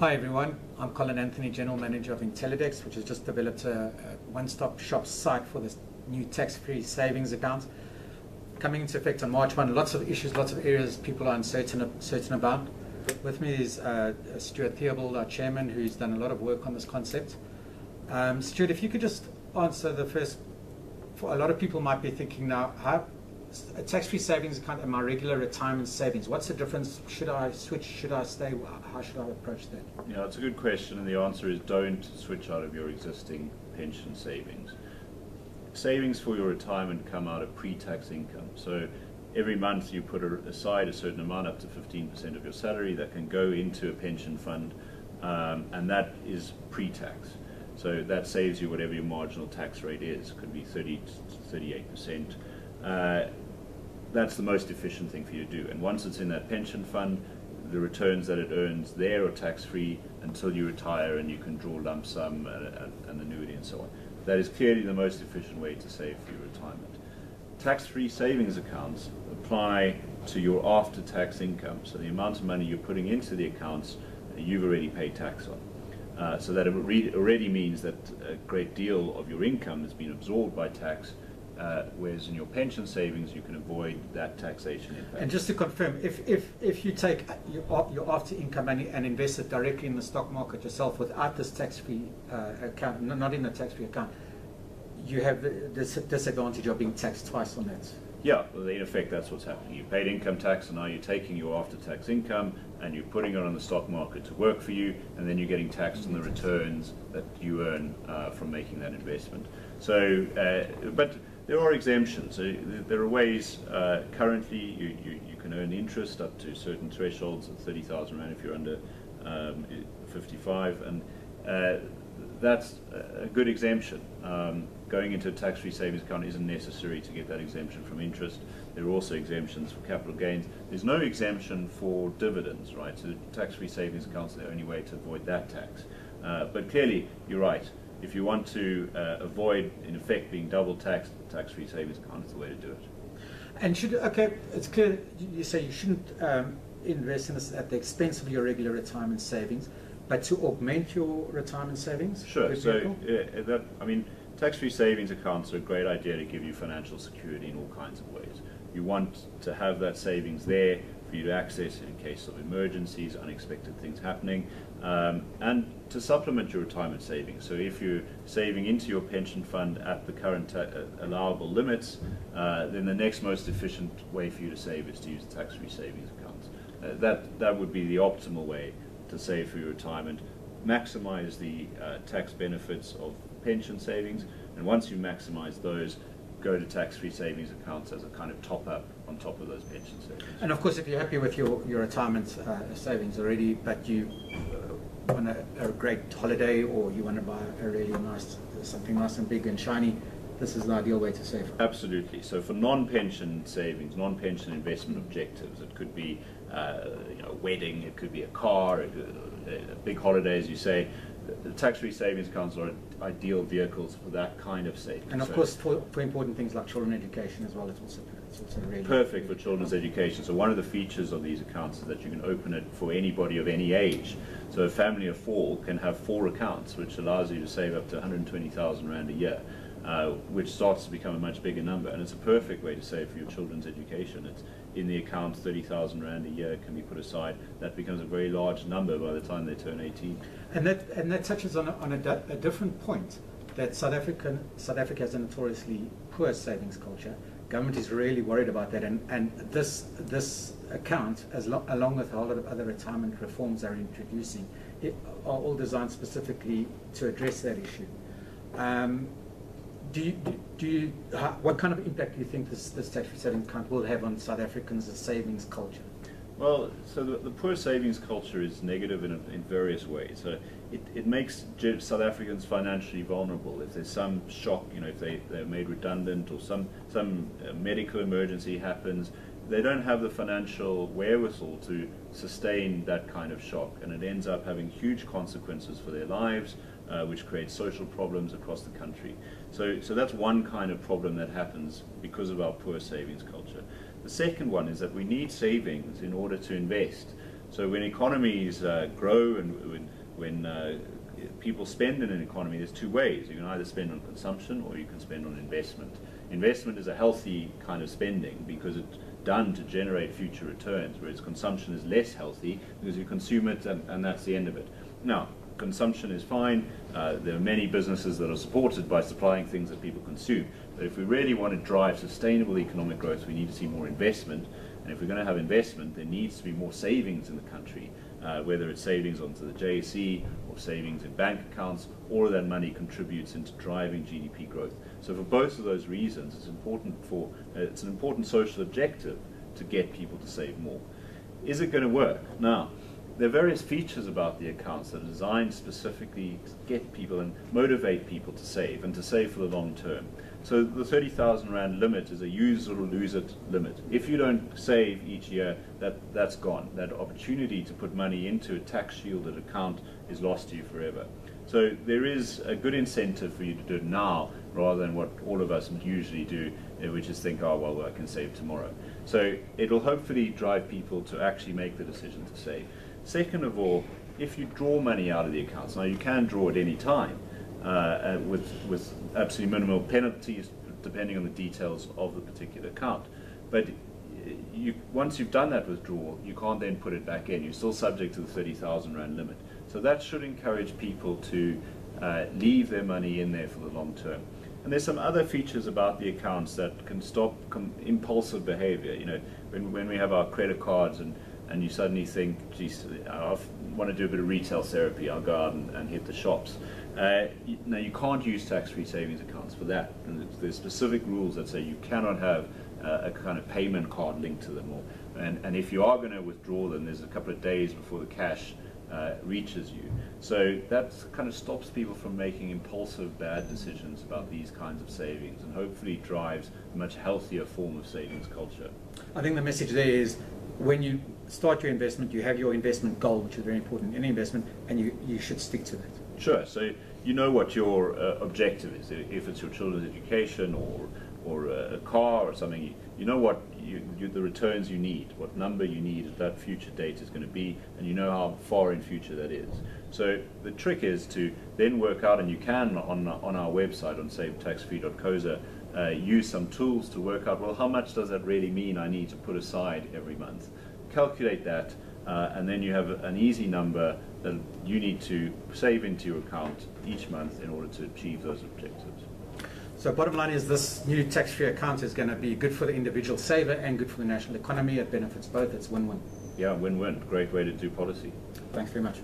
Hi everyone, I'm Colin Anthony, General Manager of Intellidex, which has just developed a one-stop shop site for this new tax-free savings account. Coming into effect on March 1, lots of issues, lots of areas people are uncertain about. With me is Stuart Theobald, our Chairman, who's done a lot of work on this concept. Stuart, if you could just answer the first, for a lot of people might be thinking now, how a tax-free savings account and my regular retirement savings, what's the difference? Should I switch? Should I stay? How should I approach that? Yeah, it's a good question, and the answer is don't switch out of your existing pension savings. Savings for your retirement come out of pre-tax income. So every month you put aside a certain amount, up to 15% of your salary, that can go into a pension fund, and that is pre-tax. So that saves you whatever your marginal tax rate is. It could be 30 to 38%. That's the most efficient thing for you to do. And once it's in that pension fund, the returns that it earns there are tax-free until you retire, and you can draw lump sum and annuity and so on. That is clearly the most efficient way to save for your retirement. Tax-free savings accounts apply to your after-tax income. So the amount of money you're putting into the accounts, you've already paid tax on. So that already means that a great deal of your income has been absorbed by tax, whereas in your pension savings you can avoid that taxation impact. And just to confirm, if you take your after income money and invest it directly in the stock market yourself without this tax-free account, not in the tax-free account, you have the disadvantage of being taxed twice on that. Yeah, well, in effect that's what's happening. You paid income tax, and now you're taking your after-tax income and you're putting it on the stock market to work for you, and then you're getting taxed on the returns that you earn from making that investment. So, but there are exemptions. So there are ways. Currently, you can earn interest up to certain thresholds of 30,000 rand if you're under 55, and that's a good exemption. Going into a tax-free savings account isn't necessary to get that exemption from interest. There are also exemptions for capital gains. There's no exemption for dividends, right? So tax-free savings accounts are the only way to avoid that tax. But clearly, you're right. If you want to avoid, in effect, being double taxed, the tax-free savings account is the way to do it. And it's clear you say you shouldn't invest in this at the expense of your regular retirement savings, but to augment your retirement savings? Sure. So tax-free savings accounts are a great idea to give you financial security in all kinds of ways. You want to have that savings there for you to access in case of emergencies, unexpected things happening, and to supplement your retirement savings. So if you're saving into your pension fund at the current allowable limits, then the next most efficient way for you to save is to use the tax-free savings accounts. That would be the optimal way to save for your retirement. Maximize the tax benefits of pension savings, and once you maximize those, go to tax-free savings accounts as a kind of top-up on top of those pension savings. And of course, if you're happy with your retirement savings already, but you want a great holiday, or you want to buy a really something nice and big and shiny, this is the ideal way to save. Absolutely. So for non-pension savings, non-pension investment objectives, it could be a wedding, it could be a car, a big holiday, as you say. The tax-free savings accounts are ideal vehicles for that kind of savings. And of course, for important things like children education as well, it's also really perfect for children's education. So one of the features of these accounts is that you can open it for anybody of any age. So a family of 4 can have 4 accounts, which allows you to save up to 120,000 rand a year, which starts to become a much bigger number. And it's a perfect way to save for your children's education. It's in the account, 30,000 rand a year can be put aside. That becomes a very large number by the time they turn 18. And that touches on a different point, that South Africa has a notoriously poor savings culture. Government is really worried about that, and this account, along with a whole lot of other retirement reforms they're introducing, are all designed specifically to address that issue. What kind of impact do you think this tax-free savings account will have on South Africans' savings culture? Well, so the poor savings culture is negative in various ways. So it makes South Africans financially vulnerable. If there's some shock, if they're made redundant, or some medical emergency happens, they don't have the financial wherewithal to sustain that kind of shock, and it ends up having huge consequences for their lives, which creates social problems across the country. So that's one kind of problem that happens because of our poor savings culture. The second one is that we need savings in order to invest. So when economies grow and when people spend in an economy, there's two ways. You can either spend on consumption or you can spend on investment. Investment is a healthy kind of spending because it's done to generate future returns, whereas consumption is less healthy because you consume it and that's the end of it. Now, consumption is fine. There are many businesses that are supported by supplying things that people consume. But if we really want to drive sustainable economic growth, we need to see more investment. And if we're going to have investment, there needs to be more savings in the country, whether it's savings onto the JSE or savings in bank accounts. All of that money contributes into driving GDP growth. So for both of those reasons, it's an important social objective to get people to save more. Is it going to work? Now, there are various features about the accounts that are designed specifically to get people and motivate people to save, and to save for the long term. So the 30,000 Rand limit is a use it or lose it limit. If you don't save each year, that's gone. That opportunity to put money into a tax shielded account is lost to you forever. So there is a good incentive for you to do it now rather than what all of us usually do, which is think, oh, well, I can save tomorrow. So it'll hopefully drive people to actually make the decision to save. Second of all, if you draw money out of the accounts, now you can draw at any time with absolutely minimal penalties depending on the details of the particular account. But once you've done that withdrawal, you can't then put it back in. You're still subject to the 30,000 Rand limit. So that should encourage people to leave their money in there for the long term. And there's some other features about the accounts that can stop impulsive behavior. You know, when we have our credit cards and you suddenly think, geez, I want to do a bit of retail therapy, I'll go out and hit the shops. Now, you can't use tax-free savings accounts for that. And there's specific rules that say you cannot have a kind of payment card linked to them. And if you are going to withdraw them, there's a couple of days before the cash reaches you. So that kind of stops people from making impulsive bad decisions about these kinds of savings, and hopefully drives a much healthier form of savings culture. I think the message there is, when you start your investment, you have your investment goal, which is very important in any investment, and you should stick to that. Sure. So you know what your objective is. If it's your children's education or a car or something, you know what the returns you need, what number you need at that future date is going to be, and you know how far in future that is. So the trick is to then work out, and you can on our website on savetaxfree.coza use some tools to work out, well, how much does that really mean I need to put aside every month? Calculate that, and then you have an easy number that you need to save into your account each month in order to achieve those objectives. So bottom line is, this new tax-free account is going to be good for the individual saver and good for the national economy. It benefits both. It's win-win. Yeah, win-win. Great way to do policy. Thanks very much.